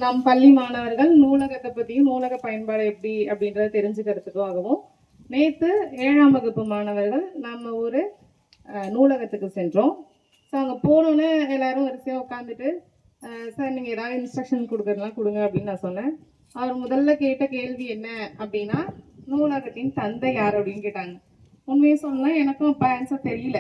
நம் பள்ளி மாணவர்கள் நூலகத்தை பற்றியும் நூலக பயன்பாடு எப்படி அப்படின்றத தெரிஞ்சுக்கிறதுக்காகவும் நேற்று 7ஆம் வகுப்பு மாணவர்கள் நம்ம ஊர் நூலகத்துக்கு சென்றோம். ஸோ அங்கே போனோன்னே எல்லாரும் வரிசையாக உட்காந்துட்டு சார் நீங்கள் ஏதாவது இன்ஸ்ட்ரக்ஷன் கொடுக்குறதுலாம் கொடுங்க அப்படின்னு நான் சொன்னேன். அவர் முதல்ல கேட்ட கேள்வி என்ன அப்படின்னா, நூலகத்தின் தந்தை யார் அப்படின்னு கேட்டாங்க. உண்மையை சொன்னால் எனக்கும் இப்போ ஆன்சர் தெரியல.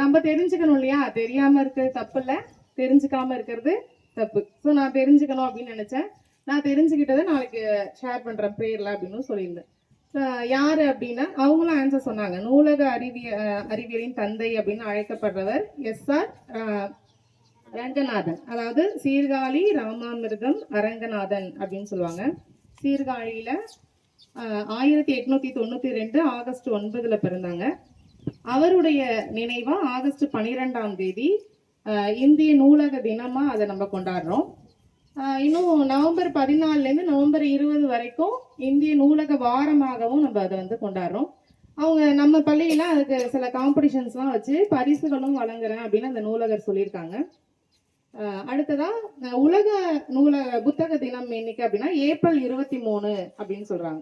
நம்ம தெரிஞ்சுக்கணும் இல்லையா? தெரியாமல் இருக்கிறது தப்பு இல்லை, தெரிஞ்சுக்காமல் இருக்கிறது தப்பு. ஸோ நான் தெரிஞ்சுக்கணும் அப்படின்னு நினச்சேன். நான் தெரிஞ்சுக்கிட்டதை நாளைக்கு ஷேர் பண்ணுறேன் ப்ரேயரில் அப்படின்னு சொல்லியிருந்தேன். யார் அப்படின்னா அவங்களும் ஆன்சர் சொன்னாங்க. நூலக அறிவியலின் தந்தை அப்படின்னு அழைக்கப்படுறவர் எஸ்ஆர் ரங்கநாதன், அதாவது சீர்காழி ராமாமிர்தம் அரங்கநாதன் அப்படின்னு சொல்லுவாங்க. சீர்காழியில் 1892 ஆகஸ்ட் 9 பிறந்தாங்க. அவருடைய நினைவா ஆகஸ்ட் 12ஆம் தேதி இந்திய நூலக தினமா அதை நம்ம கொண்டாடுறோம். இன்னும் நவம்பர் 14 நவம்பர் 20 வரைக்கும் இந்திய நூலக வாரமாகவும் நம்ம அதை வந்து கொண்டாடுறோம். அவங்க நம்ம பள்ளியில அதுக்கு சில காம்படிஷன்ஸ்லாம் வச்சு பரிசுகளும் வழங்குறேன் அப்படின்னு அந்த நூலகர் சொல்லியிருக்காங்க. அடுத்ததா உலக புத்தக தினம் இன்னைக்கு அப்படின்னா ஏப்ரல் 23 அப்படின்னு சொல்றாங்க.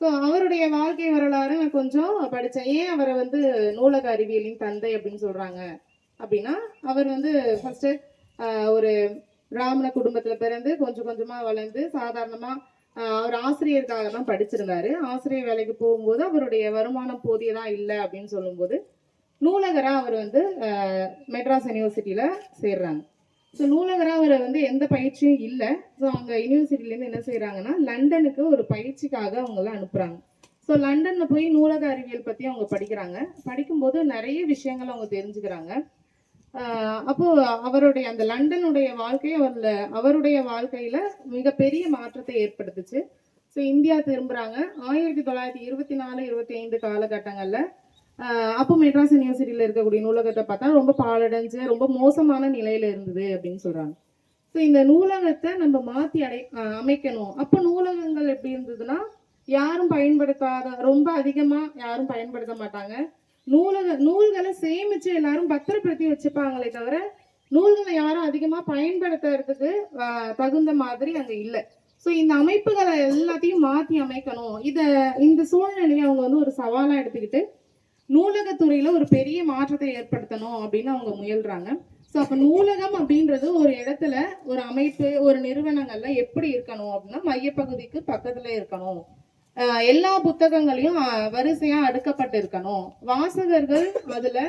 ஸோ அவருடைய வாழ்க்கை வரலாறு நான் கொஞ்சம் படித்தேன். ஏன் அவரை வந்து நூலக அறிவியலின் தந்தை அப்படின்னு சொல்றாங்க அப்படின்னா, அவர் வந்து ஃபர்ஸ்ட் ஒரு பிராமண குடும்பத்துல பிறந்து கொஞ்சம் கொஞ்சமா வளர்ந்து சாதாரணமா அவர் ஆசிரியருக்காக தான் படிச்சிருந்தாரு. ஆசிரியர் வேலைக்கு போகும்போது அவருடைய வருமானம் போதியதா இல்லை அப்படின்னு சொல்லும்போது நூலகரா அவர் வந்து மெட்ராஸ் யூனிவர்சிட்டியில சேர்றாங்க. ஸோ நூலகரா அவர் வந்து எந்த பயிற்சியும் இல்லை. ஸோ அவங்க யூனிவர்சிட்டிலேருந்து என்ன செய்யறாங்கன்னா, லண்டனுக்கு ஒரு பயிற்சிக்காக அவங்கள அனுப்புறாங்க. ஸோ லண்டன்ல போய் நூலக அறிவியல் பத்தி அவங்க படிக்கிறாங்க. படிக்கும்போது நிறைய விஷயங்கள் அவங்க தெரிஞ்சுக்கிறாங்க. அப்போ அவருடைய அந்த லண்டனுடைய வாழ்க்கை அவருடைய வாழ்க்கையில மிகப்பெரிய மாற்றத்தை ஏற்படுத்துச்சு. So India திரும்புறாங்க. 1924-25 காலகட்டங்கள்ல அப்போ மெட்ராஸ் யூனிவர்சிட்டியில இருக்கக்கூடிய நூலகத்தை பார்த்தா ரொம்ப பாழடைஞ்சு ரொம்ப மோசமான நிலையில இருந்தது அப்படின்னு சொல்றாங்க. ஸோ இந்த நூலகத்தை நம்ம மாற்றி அமைக்கணும். அப்போ நூலகங்கள் எப்படி இருந்ததுன்னா, யாரும் பயன்படுத்தாத, ரொம்ப அதிகமா யாரும் பயன்படுத்த மாட்டாங்க. நூல்களை சேமிச்சு எல்லாரும் பத்திரப்படுத்தி வச்சுப்பாங்களே தவிர நூல்களை யாரும் அதிகமா பயன்படுத்துறதுக்கு தகுந்த மாதிரி அங்க இல்லை. ஸோ இந்த அமைப்புகளை எல்லாத்தையும் மாற்றி அமைக்கணும். இந்த சூழ்நிலையை அவங்க வந்து ஒரு சவாலா எடுத்துக்கிட்டு நூலகத்துறையில ஒரு பெரிய மாற்றத்தை ஏற்படுத்தணும் அப்படின்னு அவங்க முயல்றாங்க. ஸோ அப்ப நூலகம் அப்படின்றது ஒரு இடத்துல ஒரு அமைப்பு, ஒரு நிறுவனங்கள்ல எப்படி இருக்கணும் அப்படின்னா, மையப்பகுதிக்கு பக்கத்துல இருக்கணும். எல்லா புத்தகங்களையும் வரிசையா அடுக்கப்பட்டு இருக்கணும். வாசகர்கள் அதுல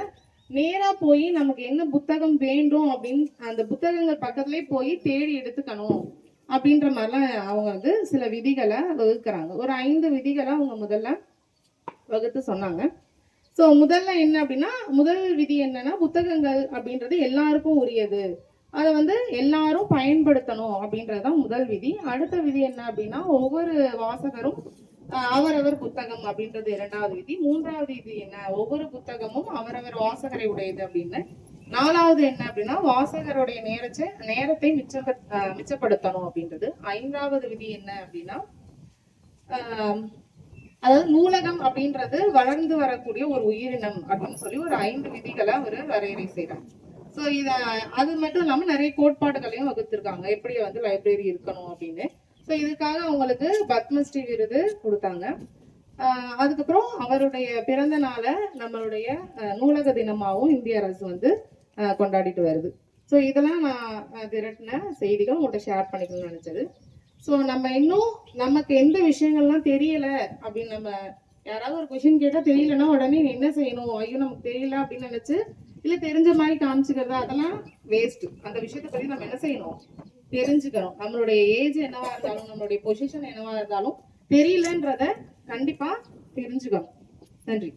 நேரா போய் நமக்கு என்ன புத்தகம் வேண்டும் அப்படின்னு அந்த புத்தகங்கள் பக்கத்துலயே போய் தேடி எடுத்துக்கணும் அப்படின்ற மாதிரிலாம் அவங்க வந்து சில விதிகளை வகுக்கிறாங்க. ஒரு 5 விதிகளை அவங்க முதல்ல வகுத்து சொன்னாங்க. ஸோ முதல்ல என்ன அப்படின்னா, முதல் விதி என்னன்னா, புத்தகங்கள் அப்படின்றது எல்லாருக்கும் உரியது, அதை வந்து எல்லாரும் பயன்படுத்தணும் அப்படின்றதுதான் முதல் விதி. அடுத்த விதி என்ன அப்படின்னா, ஒவ்வொரு வாசகரும் அவரவர் புத்தகம் அப்படின்றது 2வது விதி. 3வது விதி என்ன, ஒவ்வொரு புத்தகமும் அவரவர் வாசகரை உடையது அப்படின்னு. 4வது என்ன அப்படின்னா, வாசகருடைய நேரத்தை மிச்சப்படுத்தணும் அப்படின்றது. 5வது விதி என்ன அப்படின்னா, அதாவது நூலகம் அப்படின்றது வளர்ந்து வரக்கூடிய ஒரு உயிரினம் அப்படின்னு சொல்லி ஒரு 5 விதிகளை அவர் வரையறை செய்யறாங்க. ஸோ அது மட்டும் இல்லாம நிறைய கோட்பாடுகளையும் வகுத்திருக்காங்க, எப்படி வந்து லைப்ரரி இருக்கணும் அப்படின்னு. ஸோ இதுக்காக அவங்களுக்கு பத்மஸ்ரீ விருது கொடுத்தாங்க. அதுக்கப்புறம் அவருடைய பிறந்த நாளை நம்மளுடைய நூலக தினமாகவும் இந்திய அரசு வந்து கொண்டாடிட்டு வருது. ஸோ இதெல்லாம் நான் திரட்டின செய்திகள் உங்கள்கிட்ட ஷேர் பண்ணிக்கணும்னு நினைச்சது. ஸோ நம்ம இன்னும் நமக்கு எந்த விஷயங்கள்லாம் தெரியல அப்படின்னு, நம்ம யாராவது ஒரு கொஸ்டின் கேட்டால் தெரியலன்னா உடனே என்ன செய்யணும், ஐயோ நமக்கு தெரியல அப்படின்னு நினைச்சு இல்லை தெரிஞ்ச மாதிரி காமிச்சுக்கிறதா, அதெல்லாம் வேஸ்ட். அந்த விஷயத்தை பற்றி நம்ம என்ன செய்யணும், தெரிஞ்சுக்கணும். நம்மளுடைய ஏஜ் என்னவா இருந்தாலும், நம்மளுடைய பொசிஷன் என்னவா இருந்தாலும் தெரியலன்றத கண்டிப்பா தெரிஞ்சுக்கணும். நன்றி.